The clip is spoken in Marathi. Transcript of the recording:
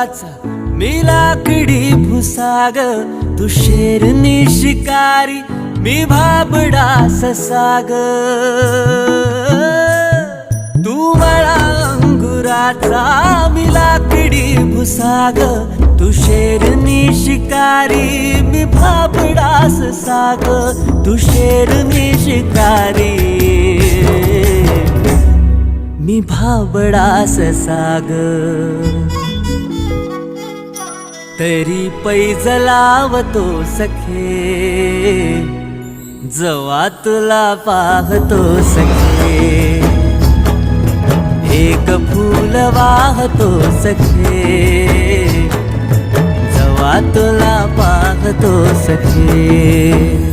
अंगुराचा मी लाकडी भुसाग, तू शेरनी शिकारी मी भाबडा ससाग. तू मला अंगुराचा मी लाकडी भुसाग, तू शेरनी शिकारी मी भाबडा ससाग. तू शेरनी शिकारी मी भाबडा ससाग. तरी पैज लावतो सखे, जवा तुला पाहतो सखे. एक फूल वाहतो सखे, जवा तुला पाहतो सखे.